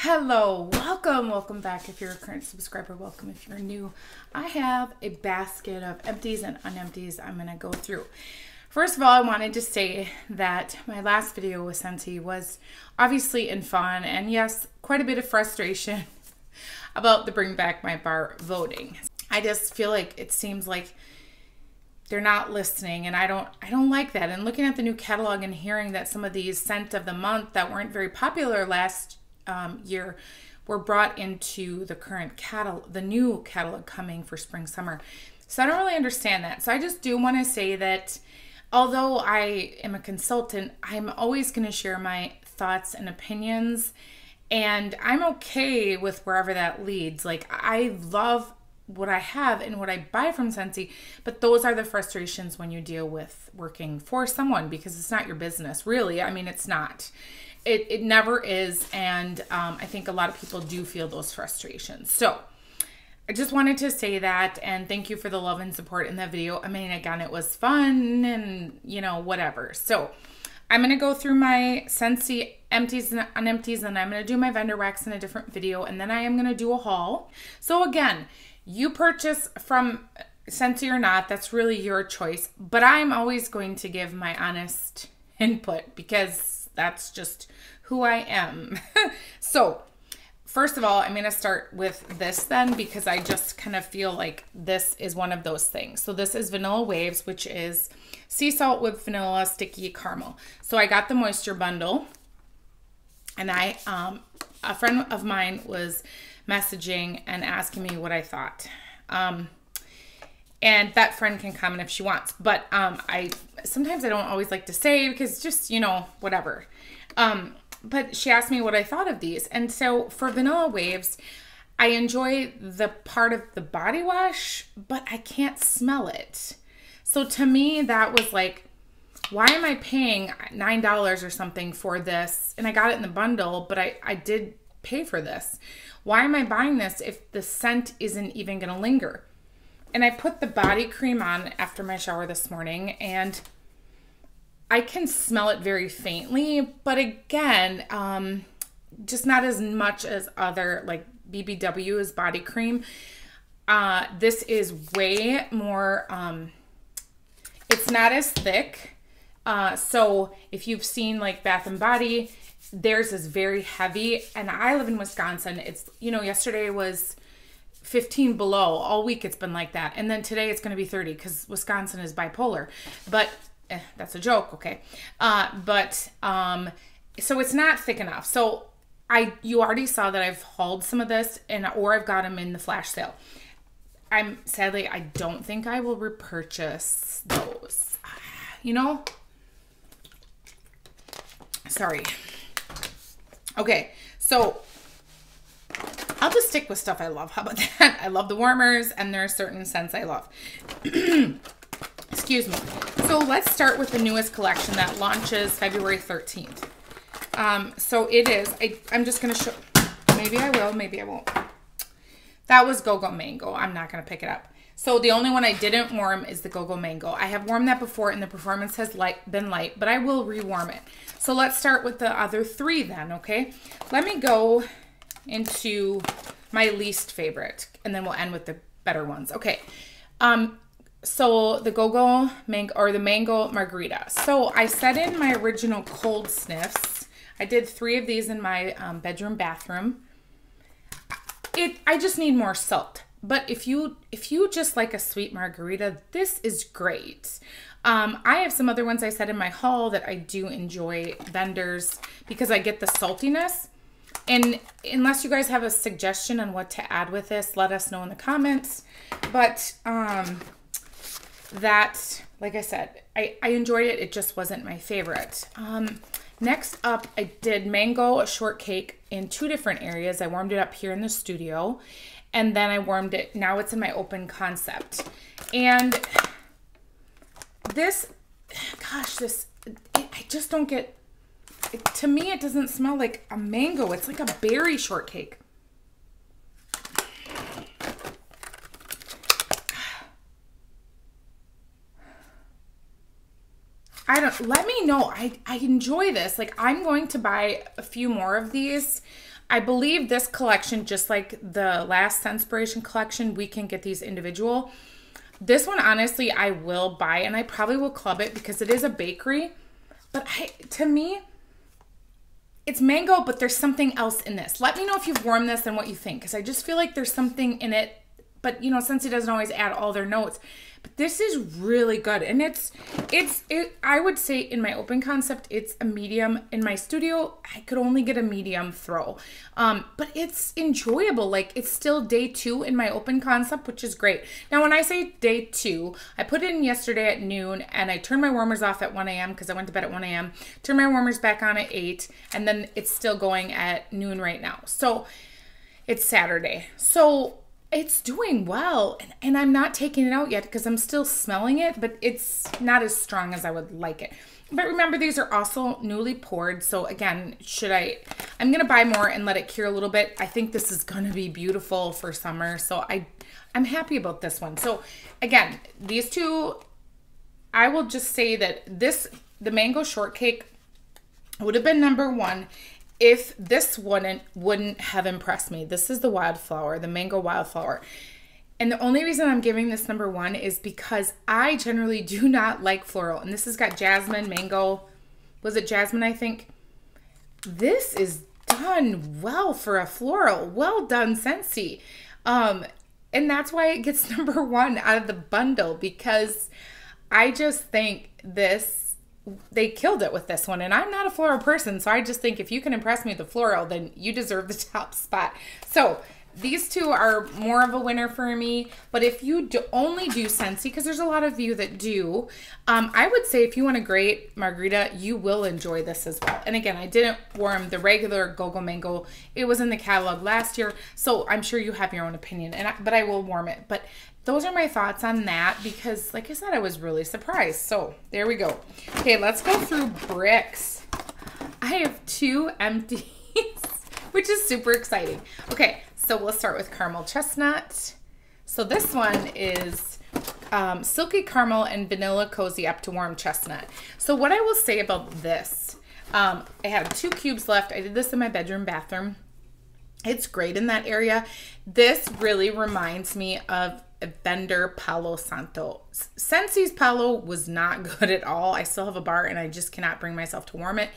Hello, welcome back. If you're a current subscriber, welcome. If you're new, I have a basket of empties and un-empties I'm going to go through. First of all, I wanted to say that my last video with Scentsy was obviously in fun and yes, quite a bit of frustration about the Bring Back My Bar voting. I just feel like it seems like they're not listening, and I don't like that. And looking at the new catalog and hearing that some of these scent of the month that weren't very popular last year were brought into the current catalog, the new catalog coming for spring summer. So I don't really understand that. So I just do want to say that although I am a consultant, I'm always going to share my thoughts and opinions, and I'm okay with wherever that leads. Like, I love what I have and what I buy from Scentsy, but those are the frustrations when you deal with working for someone, because it's not your business, really. I mean, it's not. It never is, and I think a lot of people do feel those frustrations. So I just wanted to say that, and thank you for the love and support in that video. I mean, again, it was fun and, you know, whatever. So I'm going to go through my Scentsy empties and un-empties, and I'm going to do my vendor wax in a different video, and then I am going to do a haul. So again, you purchase from Scentsy or not, that's really your choice, but I'm always going to give my honest input because that's just who I am. So first of all, I'm going to start with this then, because I just kind of feel like this is one of those things. So this is Vanilla Waves, which is sea salt with vanilla sticky caramel. So I got the moisture bundle, and a friend of mine was messaging and asking me what I thought. And that friend can comment if she wants, but sometimes I don't always like to say, because just, you know, whatever. But she asked me what I thought of these. And so for Vanilla Waves, I enjoy the part of the body wash, but I can't smell it. So to me, that was like, why am I paying $9 or something for this? And I got it in the bundle, but I did pay for this. Why am I buying this if the scent isn't even going to linger? And I put the body cream on after my shower this morning, and I can smell it very faintly, but again, just not as much as other, like BBW's body cream. This is way more, it's not as thick. So if you've seen like Bath and Body, theirs is very heavy, and I live in Wisconsin. It's, you know, yesterday was 15 below. All week it's been like that. And then today it's going to be 30 because Wisconsin is bipolar. But that's a joke, okay? So it's not thick enough. So you already saw that I've hauled some of this, or I've got them in the flash sale. Sadly, I don't think I will repurchase those. You know? Sorry. Okay, so I'll just stick with stuff I love. How about that? I love the warmers, and there are certain scents I love. Excuse me. So let's start with the newest collection that launches February 13th. So it is, I'm just going to show, maybe I will, maybe I won't. That was Go-Go Mango. I'm not going to pick it up. So the only one I didn't warm is the Go-Go Mango. I have warmed that before, and the performance has been light, but I will rewarm it. So let's start with the other three then, okay? Let me go into my least favorite, and then we'll end with the better ones. Okay. So the Go-Go Mango, or the Mango Margarita. So I set in my original cold sniffs. I did 3 of these in my bathroom. I just need more salt. But if you just like a sweet margarita, this is great. I have some other ones I set in my haul that I do enjoy, vendors, because I get the saltiness. And unless you guys have a suggestion on what to add with this, let us know in the comments. But that, like I said, I enjoyed it. It just wasn't my favorite. Next up, I did mango shortcake in 2 different areas. I warmed it up here in the studio, and then I warmed it. Now it's in my open concept. And this, gosh, I just don't get, to me, it doesn't smell like a mango. It's like a berry shortcake. Let me know. I enjoy this. Like, I'm going to buy a few more of these. I believe this collection, just like the last Scent-Spiration collection, we can get these individual. This one, honestly, I will buy, and I probably will club it because it is a bakery. But to me, it's mango, but there's something else in this. Let me know if you've warmed this and what you think, because I just feel like there's something in it. But, you know, Scentsy doesn't always add all their notes. But this is really good. And I would say in my open concept, it's a medium. In my studio, I could only get a medium throw. But it's enjoyable. Like, it's still day 2 in my open concept, which is great. Now, when I say day 2, I put it in yesterday at noon, and I turned my warmers off at 1 a.m. because I went to bed at 1 a.m. Turned my warmers back on at 8, and then it's still going at noon right now. So, it's Saturday. So, it's doing well, and I'm not taking it out yet because I'm still smelling it, but it's not as strong as I would like it. But remember, these are also newly poured, so again, I'm going to buy more and let it cure a little bit. I think this is going to be beautiful for summer, so I'm happy about this one. So again, these two, I will just say that the mango shortcake would have been number 1 if this wouldn't have impressed me. This is the wildflower, the mango wildflower. And the only reason I'm giving this number 1 is because I generally do not like floral. And this has got jasmine, mango. Was it jasmine, I think? This is done well for a floral. Well done, Scentsy. And that's why it gets number 1 out of the bundle, because I just think they killed it with this one, and I'm not a floral person, so I just think if you can impress me with the floral, then you deserve the top spot. So these two are more of a winner for me, but if you only do Scentsy, because there's a lot of you that do, I would say if you want a great margarita, you will enjoy this as well. And again, I didn't warm the regular Go-Go Mango. It was in the catalog last year, so I'm sure you have your own opinion, but I will warm it. But those are my thoughts on that because, like I said, I was really surprised. So there we go. Okay, let's go through bricks. I have 2 empties, which is super exciting. Okay, so we'll start with caramel chestnut. So this one is silky caramel and vanilla cozy up to warm chestnut. So what I will say about this, I have 2 cubes left. I did this in my bathroom. It's great in that area. This really reminds me of a vendor Palo Santo. Scentsy's Palo was not good at all. I still have a bar and I just cannot bring myself to warm it.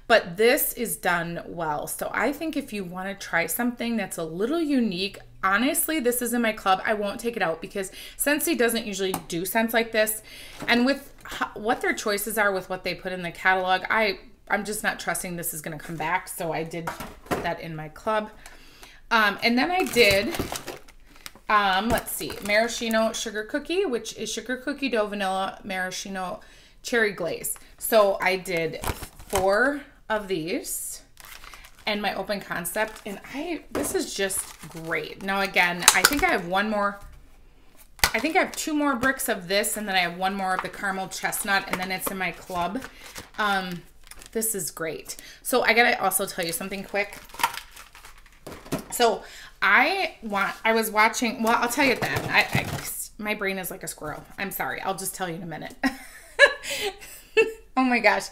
But this is done well. So I think if you want to try something that's a little unique, honestly, this is in my club. I won't take it out because Scentsy doesn't usually do scents like this. And with what their choices are with what they put in the catalog, I'm just not trusting this is going to come back. So I did put that in my club. And then I did, let's see, maraschino sugar cookie, which is sugar cookie dough, vanilla, maraschino, cherry glaze. So I did 4 of these and my open concept, and this is just great. Now again, I think I have 1 more. I think I have 2 more bricks of this, and then I have 1 more of the caramel chestnut, and then it's in my club. This is great. So I gotta also tell you something quick. So I was watching, well, I'll tell you that. My brain is like a squirrel. I'm sorry. I'll just tell you in a minute. Oh my gosh.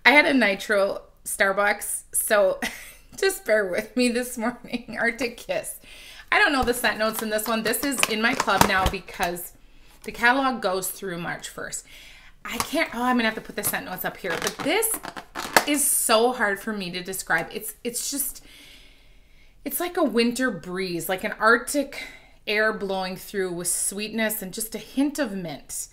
I had a nitro Starbucks, so just bear with me this morning. Arctic Kiss. I don't know the scent notes in this one. This is in my club now because the catalog goes through March 1st. I'm going to have to put the scent notes up here. But this is so hard for me to describe. It's like a winter breeze, like an Arctic air blowing through with sweetness and just a hint of mint.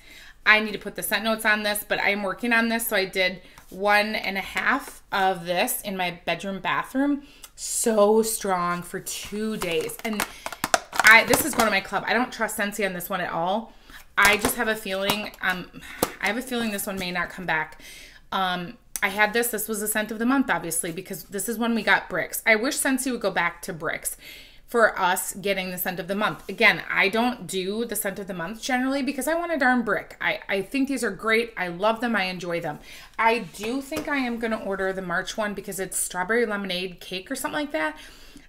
I need to put the scent notes on this, but I'm working on this. So I did 1.5 of this in my bathroom. So strong for 2 days. And this is going to my club. I don't trust Scentsy on this one at all. I just have a feeling, this one may not come back. I had this was the scent of the month, obviously, because this is when we got bricks. I wish Scentsy would go back to bricks for us getting the scent of the month. Again, I don't do the scent of the month generally because I want a darn brick. I think these are great. I love them. I enjoy them. I do think I am going to order the March one because it's strawberry lemonade cake or something like that.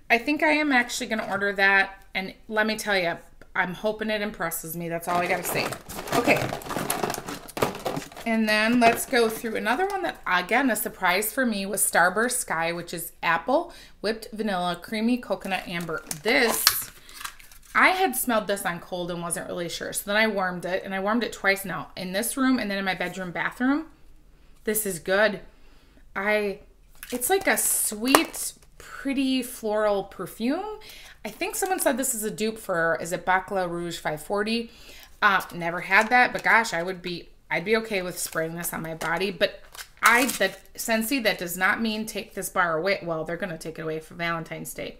I think I am actually going to order that. And let me tell you, I'm hoping it impresses me. That's all I got to say. Okay. And then let's go through another one that, again, a surprise for me was Starburst Sky, which is apple, whipped vanilla, creamy coconut amber. This, I had smelled this on cold and wasn't really sure. So then I warmed it, and I warmed it twice now. In this room and then in my bedroom bathroom. This is good. It's like a sweet, pretty floral perfume. I think someone said this is a dupe for, is it Baccarat Rouge 540? Never had that, but gosh, I'd be okay with spraying this on my body. But Scentsy, that does not mean take this bar away. Well, they're going to take it away for Valentine's Day.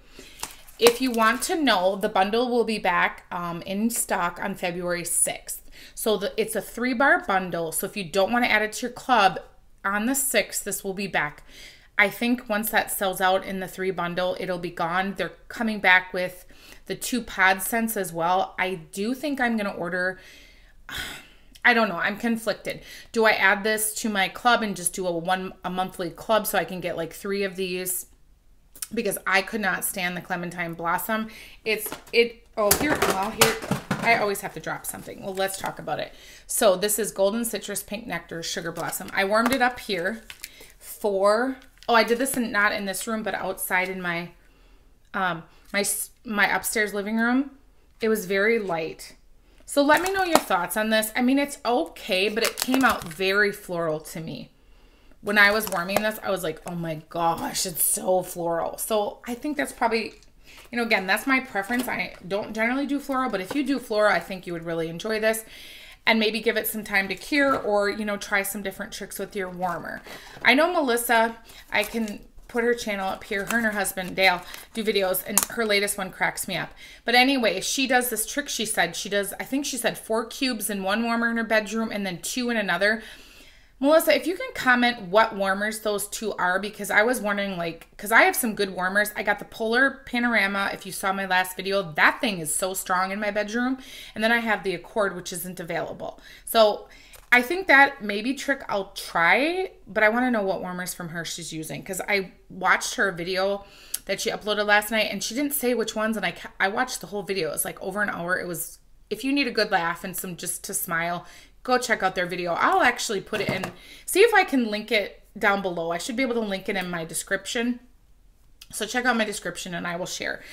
If you want to know, the bundle will be back in stock on February 6th. So it's a 3-bar bundle. So if you don't want to add it to your club, on the 6th, this will be back. I think once that sells out in the 3 bundle, it'll be gone. They're coming back with the 2 pod scents as well. I do think I'm going to order, I don't know, I'm conflicted. Do I add this to my club and just do a monthly club so I can get like 3 of these? Because I could not stand the Clementine Blossom. Here, I always have to drop something. Well, let's talk about it. So this is Golden Citrus Pink Nectar Sugar Blossom. I warmed it up here for, I did this not in this room, but outside in my my upstairs living room. It was very light. So let me know your thoughts on this. I mean, it's okay, but it came out very floral to me. When I was warming this, I was like, oh my gosh, it's so floral. So I think that's probably, you know, again, that's my preference. I don't generally do floral, but if you do floral, I think you would really enjoy this. And maybe give it some time to cure, or, you know, try some different tricks with your warmer. I know Melissa, I can put her channel up here. Her and her husband, Dale, do videos, and her latest one cracks me up. But anyway, she does this trick. She said she does, I think she said 4 cubes in one warmer in her bedroom and then 2 in another. Melissa, if you can comment what warmers those 2 are, because I was wondering, like, because I have some good warmers. I got the Polar Panorama. If you saw my last video, that thing is so strong in my bedroom. And then I have the Accord, which isn't available. So I think that maybe trick I'll try, but I want to know what warmers from her she's using, because I watched her video that she uploaded last night and she didn't say which ones, and I watched the whole video. It was like over an hour. It was, if you need a good laugh and some just to smile, go check out their video. I'll actually put it in, see if I can link it down below. I should be able to link it in my description. So check out my description and I will share.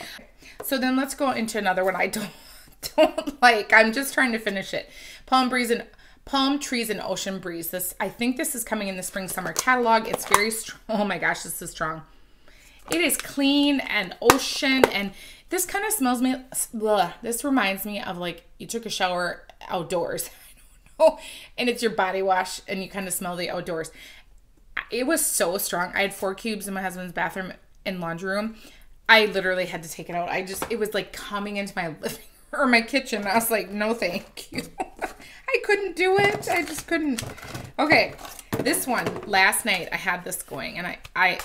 So then let's go into another one I don't like. I'm just trying to finish it. Palm Trees and Ocean Breeze. This, I think this is coming in the spring summer catalog. It's very strong. Oh my gosh, this is strong. It is clean and ocean, and this kind of smells me, this reminds me of like you took a shower outdoors. And it's your body wash and you kind of smell the outdoors. It was so strong. I had 4 cubes in my husband's bathroom and laundry room. I literally had to take it out. It was like coming into my living or my kitchen. I was like, no, thank you. I couldn't do it. I just couldn't. Okay. This one, last night I had this going, and I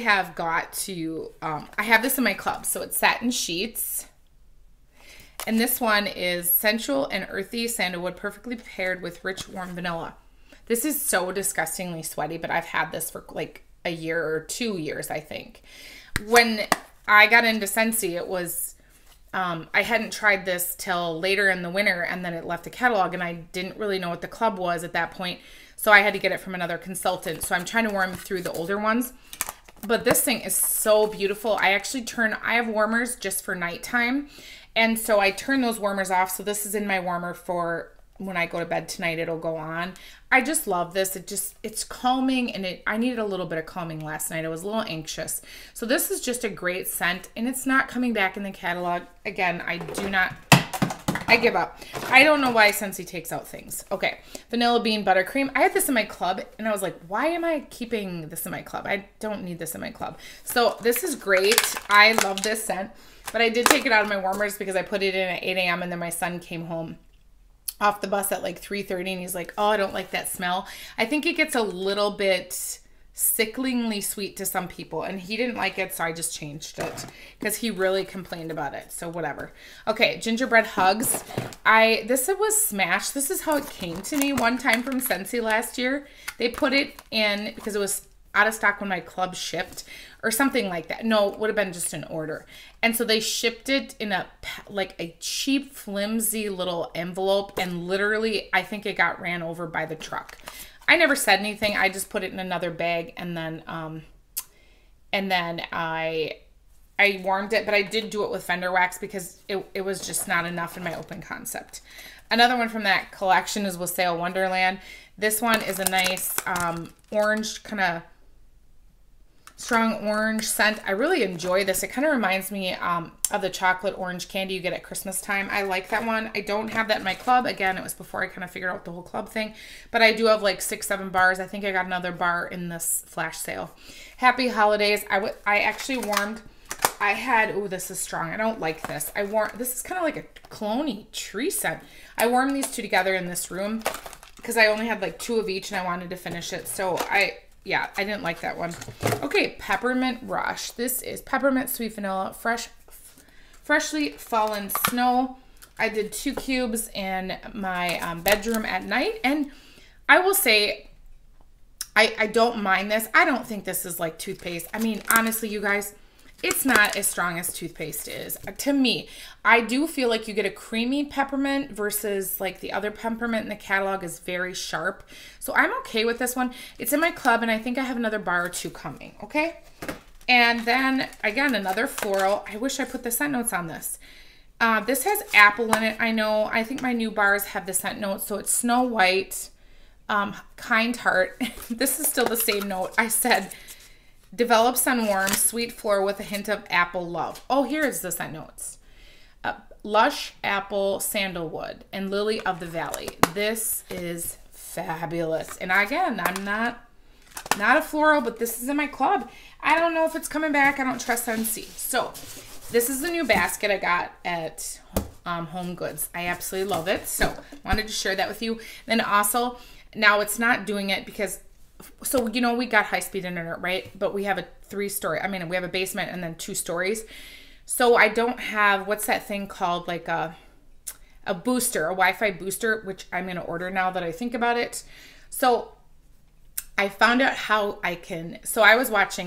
have got to, I have this in my club. So it's satin sheets. And this one is sensual and earthy sandalwood, perfectly paired with rich, warm vanilla. This is so disgustingly sweaty, but I've had this for like a year or 2 years, I think. When I got into Scentsy, it was, I hadn't tried this till later in the winter, and then it left the catalog, and I didn't really know what the club was at that point. So I had to get it from another consultant. So I'm trying to warm through the older ones. But this thing is so beautiful. I have warmers just for nighttime. And so I turn those warmers off. So this is in my warmer for when I go to bed tonight, it'll go on. I just love this. It's calming, and I needed a little bit of calming last night. I was a little anxious. So this is just a great scent, and it's not coming back in the catalog. Again, I give up. I don't know why Scentsy takes out things. Okay, Vanilla Bean Buttercream. I had this in my club, and I was like, why am I keeping this in my club? I don't need this in my club. So this is great. I love this scent. But I did take it out of my warmers because I put it in at 8 a.m. and then my son came home off the bus at like 3:30 and he's like, oh, I don't like that smell. I think it gets a little bit sicklingly sweet to some people, and he didn't like it, so I just changed it because he really complained about it. So whatever. Okay, Gingerbread Hugs. This was smashed. This is how it came to me one time from Scentsy last year. They put it in because it was out of stock when my club shipped or something like that. No, it would have been just an order. And so they shipped it in like a cheap, flimsy little envelope. And literally, I think it got ran over by the truck. I never said anything. I just put it in another bag, and then I warmed it, but I did do it with fender wax because it was just not enough in my open concept. Another one from that collection is Wassail Wonderland. This one is a nice orange, kind of strong orange scent. I really enjoy this. It kind of reminds me of the chocolate orange candy you get at Christmas time. I like that one. I don't have that in my club. Again, it was before I kind of figured out the whole club thing, but I do have like 6-7 bars. I think I got another bar in this flash sale. Happy holidays. I actually warmed, I had, oh, this is strong. I don't like this. This is kind of like a clone-y tree scent. I warmed these two together in this room because I only had like 2 of each and I wanted to finish it. So yeah, I didn't like that one. Okay, Peppermint Rush. This is peppermint, sweet vanilla, freshly fallen snow. I did 2 cubes in my bedroom at night. And I will say, I don't mind this. I don't think this is like toothpaste. I mean, honestly, you guys, it's not as strong as toothpaste is. To me, I do feel like you get a creamy peppermint versus like the other peppermint in the catalog is very sharp. So I'm okay with this one. It's in my club and I think I have another bar or 2 coming, okay? And then again, another floral. I wish I put the scent notes on this. This has apple in it. I know, I think my new bars have the scent notes. So it's Snow White, Kind Heart. This is still the same note. I said, develop sun warm, sweet floral with a hint of apple love. Oh, here is the scent notes. Lush apple, sandalwood, and lily of the valley. This is fabulous. And again, I'm not a floral, but this is in my club. I don't know if it's coming back. I don't trust Scentsy. So this is the new basket I got at Home Goods. I absolutely love it. So wanted to share that with you. Then also, now it's not doing it because, so, you know, we got high-speed internet, right? But we have a 3-story, I mean, we have a basement and then 2 stories. So I don't have, what's that thing called? Like a booster, a Wi-Fi booster, which I'm going to order now that I think about it. So I found out how I can, so I always watch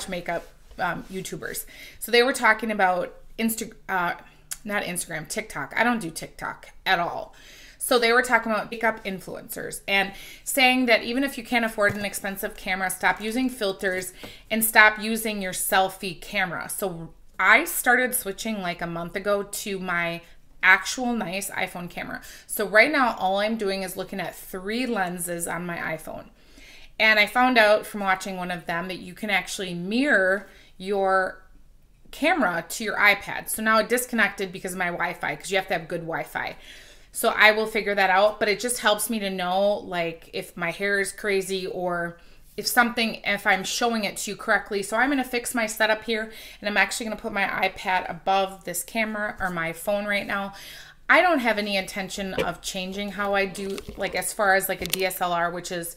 makeup YouTubers. So they were talking about not Instagram, TikTok. I don't do TikTok at all. So they were talking about makeup influencers and saying that even if you can't afford an expensive camera, stop using filters and stop using your selfie camera. So I started switching like a month ago to my actual nice iPhone camera. So right now, all I'm doing is looking at 3 lenses on my iPhone. And I found out from watching one of them that you can actually mirror your camera to your iPad. So now it disconnected because of my Wi-Fi, because you have to have good Wi-Fi. So I will figure that out, but it just helps me to know, like, if my hair is crazy or if I'm showing it to you correctly. So I'm going to fix my setup here, and I'm actually going to put my iPad above this camera or my phone right now. I don't have any intention of changing how I do, like, as far as like a DSLR, which is,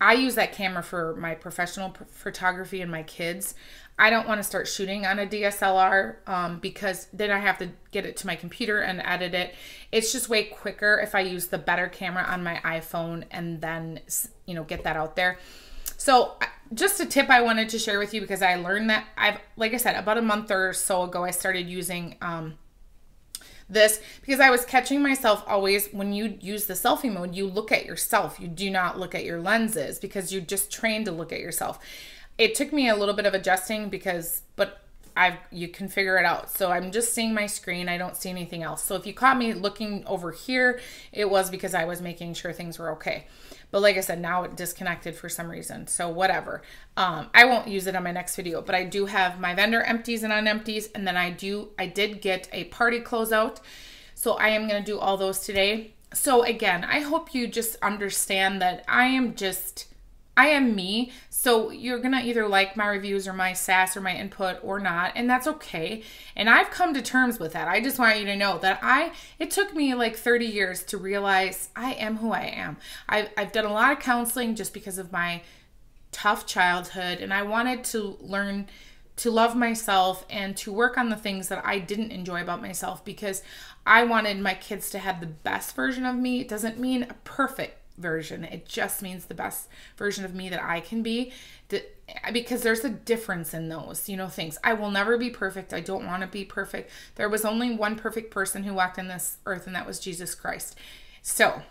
I use that camera for my professional photography and my kids. I don't want to start shooting on a DSLR because then I have to get it to my computer and edit it. It's just way quicker if I use the better camera on my iPhone and then, you know, get that out there. So just a tip I wanted to share with you because I learned that like I said, about a month or so ago, I started using this because I was catching myself always when you use the selfie mode, you look at yourself. You do not look at your lenses because you're just trained to look at yourself. It took me a little bit of adjusting but you can figure it out. So I'm just seeing my screen. I don't see anything else. So if you caught me looking over here, it was because I was making sure things were okay. But like I said, now it disconnected for some reason. So whatever. I won't use it on my next video, but I do have my vendor empties and Un-Empties. And then I did get a party closeout. So I am going to do all those today. So again, I hope you just understand that I am me. So you're going to either like my reviews or my sass or my input or not, and that's okay. And I've come to terms with that. I just want you to know that it took me like 30 years to realize I am who I am. I've done a lot of counseling just because of my tough childhood, and I wanted to learn to love myself and to work on the things that I didn't enjoy about myself because I wanted my kids to have the best version of me. It doesn't mean a perfect version. It just means the best version of me that I can be, because there's a difference in those, you know, things. I will never be perfect. I don't want to be perfect. There was only one perfect person who walked in this earth, and that was Jesus Christ. So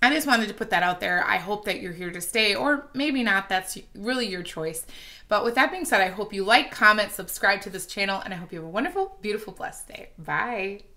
I just wanted to put that out there. I hope that you're here to stay, or maybe not. That's really your choice. But with that being said, I hope you like, comment, subscribe to this channel, and I hope you have a wonderful, beautiful, blessed day. Bye.